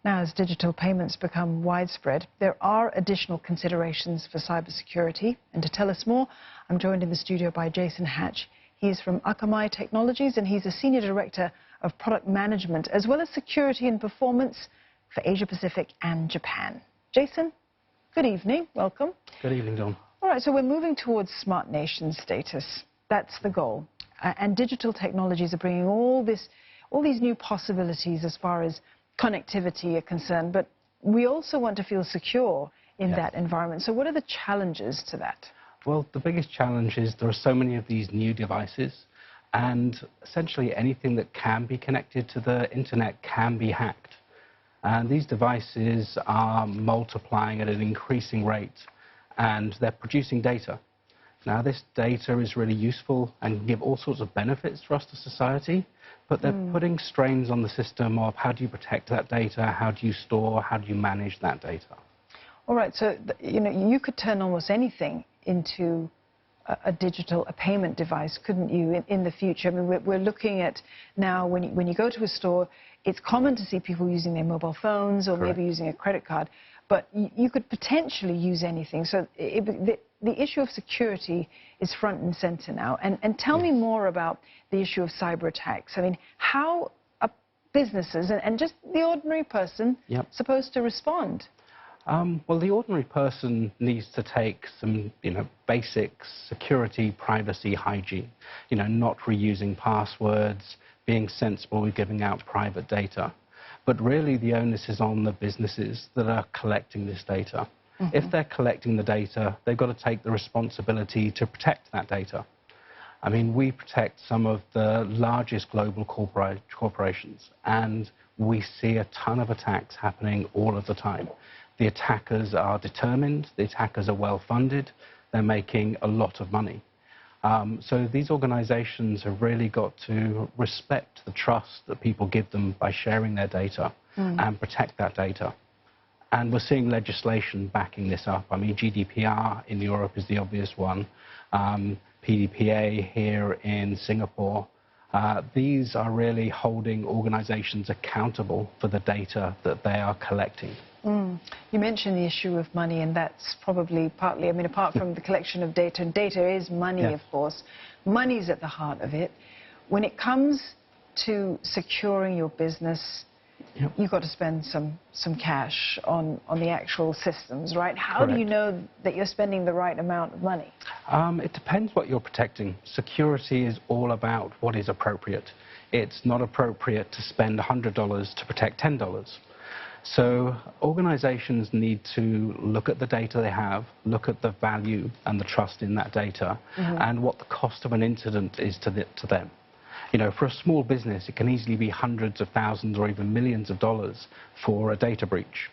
Now, as digital payments become widespread, there are additional considerations for cybersecurity. And to tell us more, I'm joined in the studio by Jason Hatch. He's from Akamai Technologies, and he's a Senior Director of Product Management, as well as Security and Performance for Asia Pacific and Japan. Jason, good evening. Welcome. Good evening, Dawn. All right, so we're moving towards smart nation status. That's the goal. And digital technologies are bringing all these new possibilities as far as connectivity are concerned, but we also want to feel secure in that environment. So what are the challenges to that? Well, the biggest challenge is there are so many of these new devices, and essentially anything that can be connected to the internet can be hacked. And these devices are multiplying at an increasing rate, and they're producing data. Now, this data is really useful and can give all sorts of benefits for us to society, but they're putting strains on the system of how do you protect that data, how do you store, how do you manage that data. All right, so you could turn almost anything into a payment device, couldn't you, in the future? I mean, we're looking at now when you go to a store, it's common to see people using their mobile phones or maybe using a credit card, but you could potentially use anything. So the issue of security is front and center now. And tell me more about the issue of cyber attacks. I mean, how are businesses and just the ordinary person supposed to respond? Well, the ordinary person needs to take some, basic security, privacy, hygiene. Not reusing passwords, being sensible with giving out private data. But really, the onus is on the businesses that are collecting this data. If they're collecting the data, they've got to take the responsibility to protect that data. I mean, we protect some of the largest global corporations, and we see a ton of attacks happening all of the time. The attackers are determined, the attackers are well-funded, they're making a lot of money. So these organizations have really got to respect the trust that people give them by sharing their data and protect that data. And we're seeing legislation backing this up. I mean, GDPR in Europe is the obvious one. PDPA here in Singapore. These are really holding organizations accountable for the data that they are collecting. You mentioned the issue of money, and that's probably partly, I mean, apart from the collection of data, and data is money, of course. Money's at the heart of it. When it comes to securing your business, you've got to spend some cash on the actual systems, right? How do you know that you're spending the right amount of money? It depends what you're protecting. Security is all about what is appropriate. It's not appropriate to spend $100 to protect $10. So organizations need to look at the data they have, look at the value and the trust in that data, and what the cost of an incident is to them. For a small business, it can easily be hundreds of thousands or even millions of dollars for a data breach.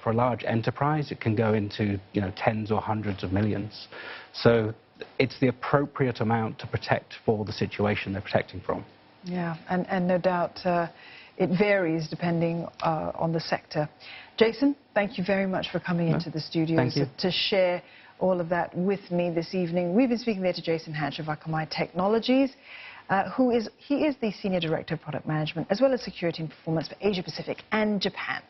For a large enterprise, it can go into tens or hundreds of millions. So it's the appropriate amount to protect for the situation they're protecting from. Yeah, and no doubt it varies depending on the sector. Jason, thank you very much for coming into the studio to share all of that with me this evening. We've been speaking there to Jason Hatch of Akamai Technologies. He is the Senior Director of Product Management, as well as Security and Performance for Asia Pacific and Japan.